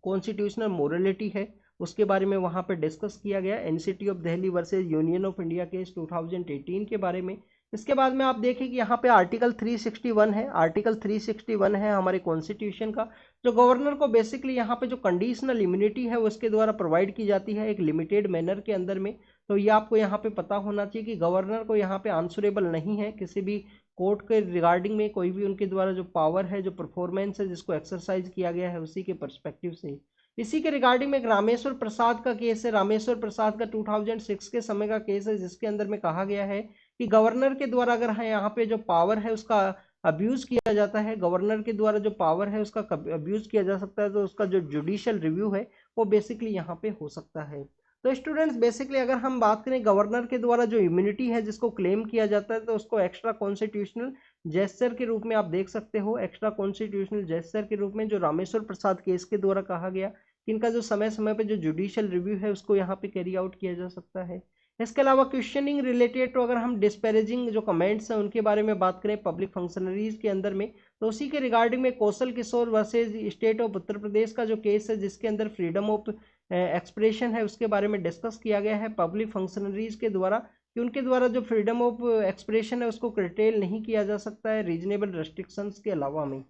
कॉन्स्टिट्यूशनल मोरलिटी है उसके बारे में वहाँ पे डिस्कस किया गया, NCT of Delhi versus union of India case 2018 के बारे में। इसके बाद में आप देखें कि यहाँ पे आर्टिकल 361 है, आर्टिकल 361 है हमारे कॉन्स्टिट्यूशन का, जो गवर्नर को बेसिकली यहाँ पे जो कंडीशनल इम्यूनिटी है उसके द्वारा प्रोवाइड की जाती है एक लिमिटेड मैनर के अंदर में। तो ये आपको यहाँ पे पता होना चाहिए कि गवर्नर को यहाँ पे आंसरेबल नहीं है किसी भी कोर्ट के रिगार्डिंग में, कोई भी उनके द्वारा जो पावर है, जो परफॉर्मेंस है जिसको एक्सरसाइज किया गया है उसी के पर्सपेक्टिव से। इसी के रिगार्डिंग में एक रामेश्वर प्रसाद का केस है, रामेश्वर प्रसाद का 2006 के समय का केस है, जिसके अंदर में कहा गया है कि गवर्नर के द्वारा अगर यहाँ पे जो पावर है उसका अब्यूज किया जाता है, गवर्नर के द्वारा जो पावर है उसका अब्यूज किया जा सकता है, तो उसका जो जुडिशियल रिव्यू है वो बेसिकली यहाँ पे हो सकता है। तो स्टूडेंट्स बेसिकली अगर हम बात करें गवर्नर के द्वारा जो इम्यूनिटी है जिसको क्लेम किया जाता है, तो उसको एक्स्ट्रा कॉन्स्टिट्यूशनल जेस्चर के रूप में आप देख सकते हो। एक्स्ट्रा कॉन्स्टिट्यूशनल जेस्चर के रूप में जो रामेश्वर प्रसाद केस के द्वारा कहा गया कि इनका जो समय समय पे जो जुडिशियल रिव्यू है उसको यहाँ पे कैरी आउट किया जा सकता है। इसके अलावा क्वेश्चनिंग रिलेटेड, तो अगर हम डिस्पैरेजिंग जो कमेंट्स हैं उनके बारे में बात करें पब्लिक फंक्शनरीज के अंदर में, तो उसी के रिगार्डिंग में Kaushal Kishore versus state of Uttar Pradesh का जो केस है जिसके अंदर फ्रीडम ऑफ एक्सप्रेशन है उसके बारे में डिस्कस किया गया है पब्लिक फंक्शनरीज के द्वारा कि उनके द्वारा जो फ्रीडम ऑफ एक्सप्रेशन है उसको कर्टेल नहीं किया जा सकता है रीजनेबल रेस्ट्रिक्शंस के अलावा में।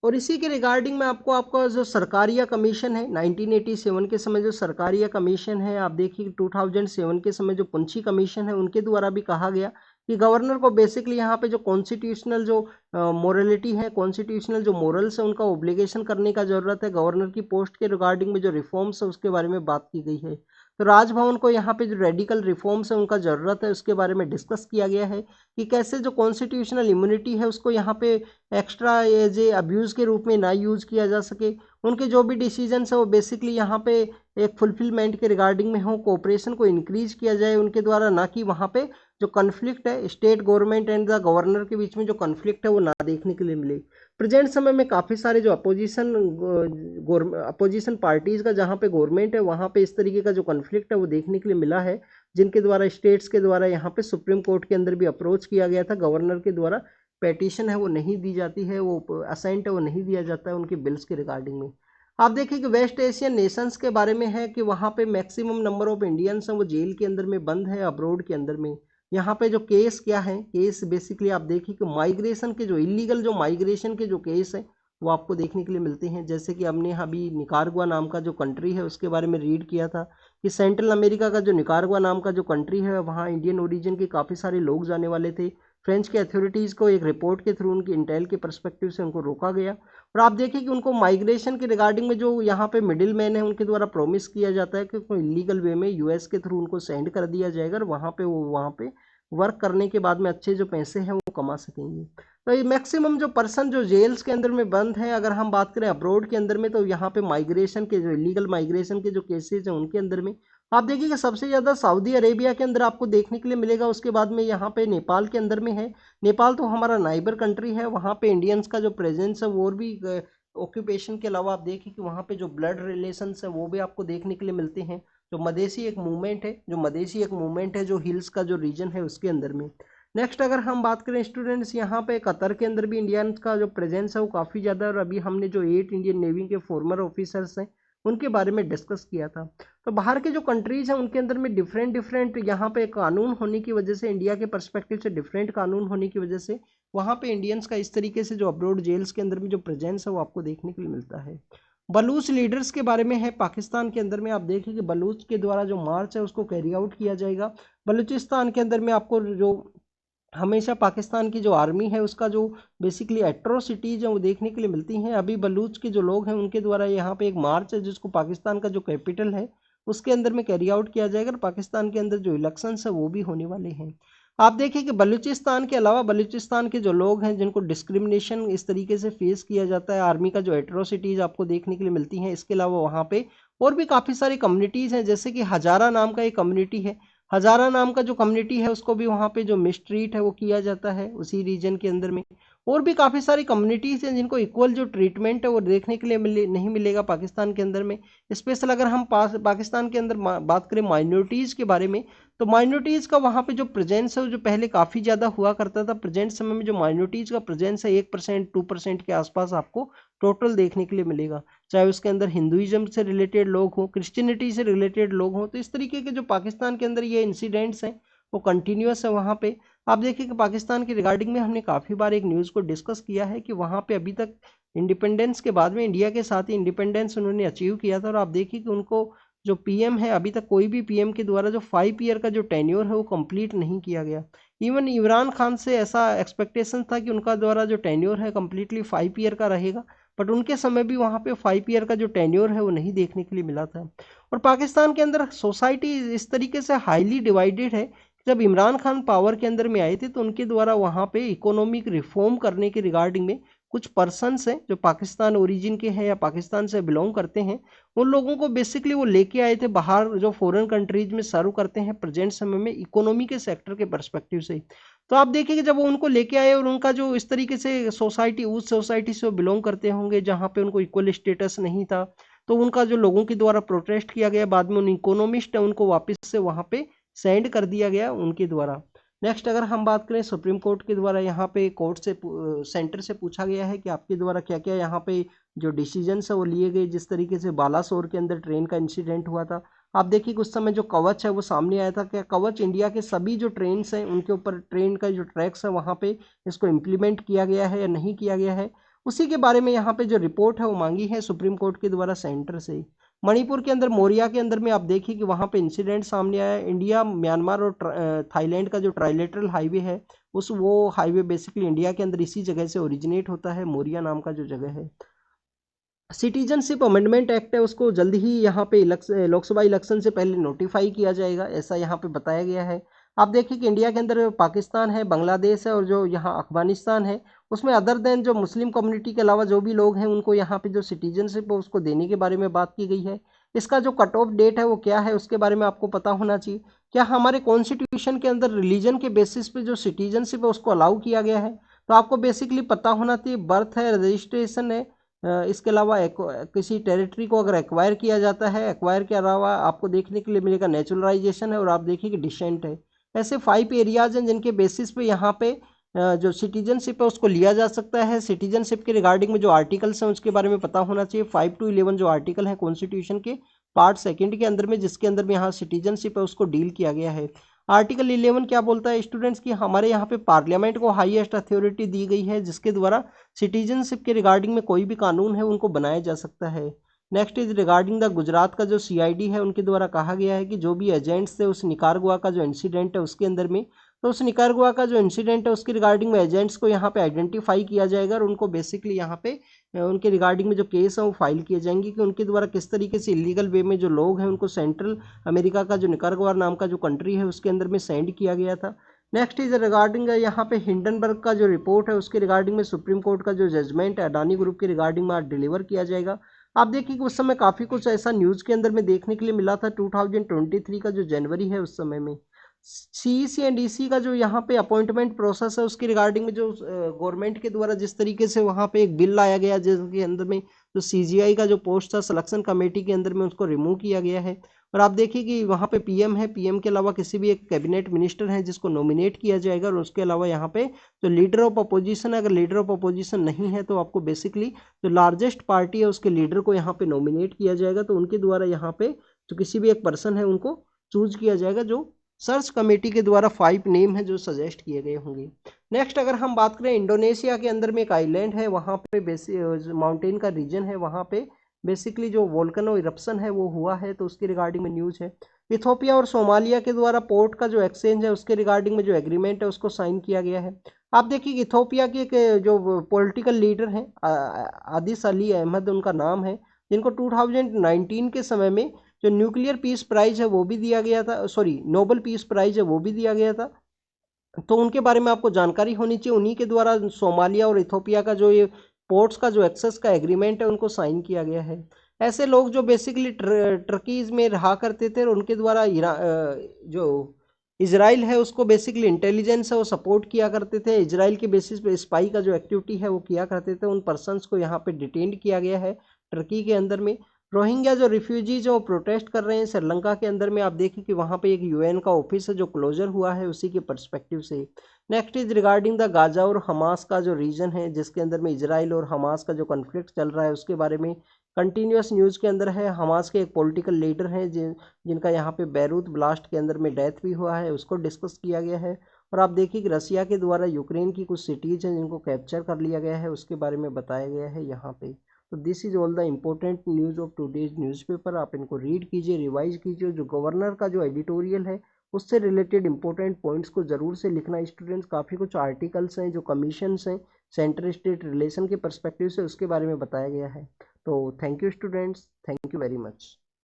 और इसी के रिगार्डिंग में आपका जो सरकारिया कमीशन है 1987 के समय जो सरकारिया कमीशन है, आप देखिए 2007 के समय जो पुंछी कमीशन है उनके द्वारा भी कहा गया कि गवर्नर को बेसिकली यहाँ पे जो कॉन्स्टिट्यूशनल जो मोरलिटी है, कॉन्स्टिट्यूशनल जो मोरल्स है उनका ओब्लिगेशन करने का ज़रूरत है। गवर्नर की पोस्ट के रिगार्डिंग में जो रिफॉर्म्स है उसके बारे में बात की गई है। तो राजभवन को यहाँ पे जो रेडिकल रिफॉर्म्स है उनका ज़रूरत है उसके बारे में डिस्कस किया गया है कि कैसे जो कॉन्स्टिट्यूशनल इम्यूनिटी है उसको यहाँ पे एक्स्ट्रा एज ए अब्यूज़ के रूप में ना यूज़ किया जा सके। उनके जो भी डिसीजंस है वो बेसिकली यहाँ पे एक फुलफिलमेंट के रिगार्डिंग में हो, कोऑपरेशन को इंक्रीज किया जाए उनके द्वारा, ना कि वहाँ पे जो कन्फ्लिक्ट है state government and the governor के बीच में जो कन्फ्लिक्ट है वो ना देखने के लिए मिले। प्रेजेंट समय में काफ़ी सारे जो अपोजिशन पार्टीज़ का जहाँ पे गवर्नमेंट है वहाँ पे इस तरीके का जो कन्फ्लिक्ट है वो देखने के लिए मिला है, जिनके द्वारा स्टेट्स के द्वारा यहाँ पे सुप्रीम कोर्ट के अंदर भी अप्रोच किया गया था। गवर्नर के द्वारा पेटिशन है वो नहीं दी जाती है, वो असेंट है वो नहीं दिया जाता है उनके बिल्स के रिगार्डिंग में। आप देखिए कि वेस्ट एशियन नेशंस के बारे में है कि वहाँ पे मैक्सिमम नंबर ऑफ इंडियंस हैं वो जेल के अंदर में बंद है अब्रोड के अंदर में। यहाँ पे जो केस क्या है, केस बेसिकली आप देखिए कि माइग्रेशन के जो इलीगल जो माइग्रेशन के जो केस हैं वो आपको देखने के लिए मिलते हैं। जैसे कि हमने अभी निकारगुआ नाम का जो कंट्री है उसके बारे में रीड किया था कि सेंट्रल अमेरिका का जो निकारगुआ नाम का जो कंट्री है वहाँ इंडियन ओरिजिन के काफ़ी सारे लोग जाने वाले थे। फ्रेंच के अथॉरिटीज़ को एक रिपोर्ट के थ्रू उनकी इंटेल के परस्पेक्टिव से उनको रोका गया। और आप देखिए कि उनको माइग्रेशन के रिगार्डिंग में जो यहाँ पे मिडिल मैन है उनके द्वारा प्रॉमिस किया जाता है कि कोई इलीगल वे में यूएस के थ्रू उनको सेंड कर दिया जाएगा और वहाँ पे वो वहाँ पे वर्क करने के बाद में अच्छे जो पैसे हैं वो कमा सकेंगे। तो ये मैक्सिमम जो पर्सन जो जेल्स के अंदर में बंद है, अगर हम बात करें अब्रोड के अंदर में, तो यहाँ पे माइग्रेशन के जो इलीगल माइग्रेशन के जो केसेज हैं उनके अंदर में आप देखिए कि सबसे ज़्यादा सऊदी अरेबिया के अंदर आपको देखने के लिए मिलेगा। उसके बाद में यहाँ पे नेपाल के अंदर में है। नेपाल तो हमारा नाइबर कंट्री है, वहाँ पे इंडियंस का जो प्रेजेंस है वो और भी ऑक्यूपेशन के अलावा आप देखिए कि वहाँ पे जो ब्लड रिलेशंस है वो भी आपको देखने के लिए मिलते हैं। जो मदेशी एक मूवमेंट है जो हिल्स का जो रीजन है उसके अंदर में। नेक्स्ट अगर हम बात करें स्टूडेंट्स, यहाँ पे कतर के अंदर भी इंडियंस का जो प्रेजेंस है वो काफ़ी ज़्यादा है। और अभी हमने जो 8 इंडियन नेवी के फॉर्मर ऑफिसर्स हैं उनके बारे में डिस्कस किया था। तो बाहर के जो कंट्रीज़ हैं उनके अंदर में डिफरेंट यहाँ पे कानून होने की वजह से, इंडिया के पर्सपेक्टिव से डिफरेंट कानून होने की वजह से वहाँ पे इंडियंस का इस तरीके से जो अब्रोड जेल्स के अंदर में जो प्रेजेंस है वो आपको देखने के लिए मिलता है। बलूच लीडर्स के बारे में है पाकिस्तान के अंदर में, आप देखिए कि बलूच के द्वारा जो मार्च है उसको कैरी आउट किया जाएगा। बलूचिस्तान के अंदर में आपको जो हमेशा पाकिस्तान की जो आर्मी है उसका जो बेसिकली एट्रोसिटीज है वो देखने के लिए मिलती हैं। अभी बलूच के जो लोग हैं उनके द्वारा यहाँ पे एक मार्च है जिसको पाकिस्तान का जो कैपिटल है उसके अंदर में कैरी आउट किया जाएगा। और पाकिस्तान के अंदर जो इलेक्शंस है वो भी होने वाले हैं। आप देखिए कि बलूचिस्तान के अलावा बलूचिस्तान के जो लोग हैं जिनको डिस्क्रिमिनेशन इस तरीके से फेस किया जाता है, आर्मी का जो एट्रोसिटीज आपको देखने के लिए मिलती हैं, इसके अलावा वहाँ पे और भी काफ़ी सारी कम्युनिटीज़ हैं। जैसे कि हजारा नाम का एक कम्युनिटी है, हजारा नाम का जो कम्युनिटी है उसको भी वहाँ पे जो मिसट्रीट है वो किया जाता है उसी रीजन के अंदर में। और भी काफ़ी सारी कम्युनिटीज़ हैं जिनको इक्वल जो ट्रीटमेंट है वो देखने के लिए नहीं मिलेगा पाकिस्तान के अंदर में। स्पेशल अगर हम पाकिस्तान के अंदर बात करें माइनॉरिटीज़ के बारे में, तो माइनॉरिटीज़ का वहाँ पे जो प्रेजेंस है वो जो पहले काफ़ी ज़्यादा हुआ करता था, प्रेजेंट समय में जो माइनॉरिटीज़ का प्रेजेंस है 1% 2% के आसपास आपको टोटल देखने के लिए मिलेगा। चाहे उसके अंदर हिंदुइज्म से रिलेटेड लोग हों, क्रिश्चियनिटी से रिलेटेड लोग हों। तो इस तरीके के जो पाकिस्तान के अंदर ये इंसिडेंट्स हैं वो कंटिन्यूस है वहाँ पे। आप देखिए कि पाकिस्तान के रिगार्डिंग में हमने काफ़ी बार एक न्यूज़ को डिस्कस किया है कि वहाँ पे अभी तक इंडिपेंडेंस के बाद में इंडिया के साथ ही इंडिपेंडेंस उन्होंने अचीव किया था। और आप देखिए कि उनको जो पीएम है, अभी तक कोई भी पीएम के द्वारा जो 5 ईयर का जो टेन्योर है वो कंप्लीट नहीं किया गया। इवन इमरान खान से ऐसा एक्सपेक्टेशन था कि उनका द्वारा जो टेन्योर है कंप्लीटली 5 ईयर का रहेगा, बट उनके समय भी वहाँ पे 5 ईयर का जो टेन्योर है वो नहीं देखने के लिए मिला था। और पाकिस्तान के अंदर सोसाइटी इस तरीके से हाईली डिवाइडेड है। जब इमरान खान पावर के अंदर में आए थे तो उनके द्वारा वहाँ पे इकोनॉमिक रिफॉर्म करने के रिगार्डिंग में कुछ पर्सन्स हैं जो पाकिस्तान ओरिजिन के हैं या पाकिस्तान से बिलोंग करते हैं, उन लोगों को बेसिकली वो लेके आए थे बाहर जो फॉरेन कंट्रीज में सर्व करते हैं प्रेजेंट समय में इकोनॉमी के सेक्टर के पर्सपेक्टिव से। तो आप देखिए कि जब वो उनको लेके आए और उनका जो इस तरीके से सोसाइटी, उस सोसाइटी से वो बिलोंग करते होंगे जहाँ पे उनको इक्वल स्टेटस नहीं था, तो उनका जो लोगों के द्वारा प्रोटेस्ट किया गया, बाद में उन इकोनॉमिस्ट है उनको वापस से वहाँ पे सेंड कर दिया गया उनके द्वारा। नेक्स्ट अगर हम बात करें सुप्रीम कोर्ट के द्वारा, यहाँ पे कोर्ट से सेंटर से पूछा गया है कि आपके द्वारा क्या क्या यहाँ पे जो डिसीजंस है वो लिए गए। जिस तरीके से बालासोर के अंदर ट्रेन का इंसिडेंट हुआ था, आप देखिए कि उस समय जो कवच है वो सामने आया था। क्या कवच इंडिया के सभी जो ट्रेन हैं उनके ऊपर ट्रेन का जो ट्रैक्स है वहाँ पे इसको इम्प्लीमेंट किया गया है या नहीं किया गया है, उसी के बारे में यहाँ पे जो रिपोर्ट है वो मांगी है सुप्रीम कोर्ट के द्वारा सेंटर से। मणिपुर के अंदर मोरिया के अंदर में आप देखिए कि वहाँ पे इंसिडेंट सामने आया। इंडिया, म्यांमार और थाईलैंड का जो ट्राइलेटरल हाईवे है वो हाईवे बेसिकली इंडिया के अंदर इसी जगह से ओरिजिनेट होता है, मोरिया नाम का जो जगह है। सिटीजनशिप अमेंडमेंट एक्ट है उसको जल्द ही यहाँ पे लोकसभा इलेक्शन से पहले नोटिफाई किया जाएगा, ऐसा यहाँ पे बताया गया है। आप देखिए कि इंडिया के अंदर पाकिस्तान है, बांग्लादेश है और जो यहाँ अफगानिस्तान है, उसमें अदर देन जो मुस्लिम कम्युनिटी के अलावा जो भी लोग हैं उनको यहाँ पे जो सिटीजनशिप है उसको देने के बारे में बात की गई है। इसका जो कट ऑफ डेट है वो क्या है उसके बारे में आपको पता होना चाहिए। क्या हमारे कॉन्स्टिट्यूशन के अंदर रिलीजन के बेसिस पे जो सिटीजनशिप है उसको अलाउ किया गया है, तो आपको बेसिकली पता होना चाहिए। बर्थ है, रजिस्ट्रेशन है, इसके अलावा किसी टेरिटरी को अगर एक्वायर किया जाता है, एक्वायर के अलावा आपको देखने के लिए मिलेगा नेचुरलाइजेशन है और आप देखिए कि डिसेंट है। ऐसे 5 एरियाज हैं जिनके बेसिस पे यहाँ पे जो सिटीजनशिप है उसको लिया जा सकता है। सिटीजनशिप के रिगार्डिंग में जो आर्टिकल्स हैं उसके बारे में पता होना चाहिए। 5 to 11 जो आर्टिकल है कॉन्स्टिट्यूशन के पार्ट 2 के अंदर में, जिसके अंदर में यहाँ सिटीजनशिप है उसको डील किया गया है। आर्टिकल 11 क्या बोलता है स्टूडेंट्स की हमारे यहाँ पे पार्लियामेंट को हाईएस्ट अथॉरिटी दी गई है जिसके द्वारा सिटीजनशिप के रिगार्डिंग में कोई भी कानून है उनको बनाया जा सकता है। Next is regarding the Gujarat का जो CID है उनके द्वारा कहा गया है कि जो भी एजेंट्स थे उस निकारागुआ का जो इंसिडेंट है उसके अंदर में, तो उस निकारागुआ का जो इंसिडेंट है उसके रिगार्डिंग में एजेंट्स को यहाँ पे आइडेंटिफाई किया जाएगा और उनको बेसिकली यहाँ पे उनके रिगार्डिंग में जो केस है वो फाइल किए जाएंगे कि उनके द्वारा किस तरीके से इलीगल वे में जो लोग हैं उनको सेंट्रल अमेरिका का जो निकारागुआ नाम का जो कंट्री है उसके अंदर में सेंड किया गया था। नेक्स्ट इज रिगार्डिंग यहाँ पे हिंडनबर्ग का जो रिपोर्ट है उसके रिगार्डिंग में सुप्रीम कोर्ट का जो जजमेंट है अडानी ग्रुप के रिगार्डिंग में आज डिलीवर किया जाएगा। आप देखिए कि उस समय काफ़ी कुछ ऐसा न्यूज़ के अंदर में देखने के लिए मिला था 2023 का जो जनवरी है उस समय में CEC एंड DC का जो यहाँ पे अपॉइंटमेंट प्रोसेस है उसके रिगार्डिंग में जो गवर्नमेंट के द्वारा जिस तरीके से वहाँ पे एक बिल लाया गया जिसके अंदर में जो CGI का जो पोस्ट था सिलेक्शन कमेटी के अंदर में उसको रिमूव किया गया है। और आप देखिए कि वहाँ पे PM है, PM के अलावा किसी भी एक कैबिनेट मिनिस्टर है जिसको नॉमिनेट किया जाएगा और उसके अलावा यहाँ पे जो लीडर ऑफ अपोजिशन है, अगर लीडर ऑफ अपोजिशन नहीं है तो आपको बेसिकली जो लार्जेस्ट पार्टी है उसके लीडर को यहाँ पे नॉमिनेट किया जाएगा, तो उनके द्वारा यहाँ पे जो किसी भी एक पर्सन है उनको चूज किया जाएगा जो सर्च कमेटी के द्वारा 5 नेम है जो सजेस्ट किए गए होंगे। नेक्स्ट अगर हम बात करें इंडोनेशिया के अंदर में एक आइलैंड है, वहाँ पे बेसिक माउंटेन का रीजन है, वहाँ पे बेसिकली जो वोल्केनो इरप्शन है वो हुआ है, तो उसके रिगार्डिंग में न्यूज़ है। इथोपिया और सोमालिया के द्वारा पोर्ट का जो एक्सचेंज है उसके रिगार्डिंग में जो एग्रीमेंट है उसको साइन किया गया है। आप देखिए कि इथोपिया के जो पॉलिटिकल लीडर हैं आदिस अली अहमद उनका नाम है, जिनको 2019 के समय में जो न्यूक्लियर पीस प्राइज है वो भी दिया गया था, सॉरी नोबेल पीस प्राइज है वो भी दिया गया था, तो उनके बारे में आपको जानकारी होनी चाहिए। उन्हीं के द्वारा सोमालिया और इथोपिया का जो ये पोर्ट्स का जो एक्सेस का एग्रीमेंट है उनको साइन किया गया है। ऐसे लोग जो बेसिकली टर्कीज में रहा करते थे और उनके द्वारा जो इजराइल है उसको बेसिकली इंटेलिजेंस है वो सपोर्ट किया करते थे, इजराइल के बेसिस पे स्पाई का जो एक्टिविटी है वो किया करते थे, उन पर्सनस को यहाँ पे डिटेन किया गया है टर्की के अंदर में। रोहिंग्या जो रिफ्यूजीज जो प्रोटेस्ट कर रहे हैं श्रीलंका के अंदर में, आप देखिए कि वहाँ पे एक UN का ऑफिस है जो क्लोजर हुआ है उसी के पर्सपेक्टिव से। Next is regarding the Gaza और हमास का जो रीजन है जिसके अंदर में इजराइल और हमास का जो कॉन्फ्लिक्ट चल रहा है उसके बारे में कंटिन्यूस न्यूज़ के अंदर है। हमास के एक पॉलिटिकल लीडर हैं जिनका यहाँ पे बैरूत ब्लास्ट के अंदर में डेथ भी हुआ है, उसको डिस्कस किया गया है। और आप देखिए कि रसिया के द्वारा यूक्रेन की कुछ सिटीज़ हैं जिनको कैप्चर कर लिया गया है उसके बारे में बताया गया है यहाँ पे। तो this is all the important news of today's newspaper. आप इनको रीड कीजिए, रिवाइज कीजिए, जो गवर्नर का जो एडिटोरियल है उससे रिलेटेड इंपॉर्टेंट पॉइंट्स को ज़रूर से लिखना स्टूडेंट्स। काफ़ी कुछ आर्टिकल्स हैं जो कमीशंस हैं सेंटर स्टेट रिलेशन के पर्सपेक्टिव से उसके बारे में बताया गया है। तो thank you students, thank you very much.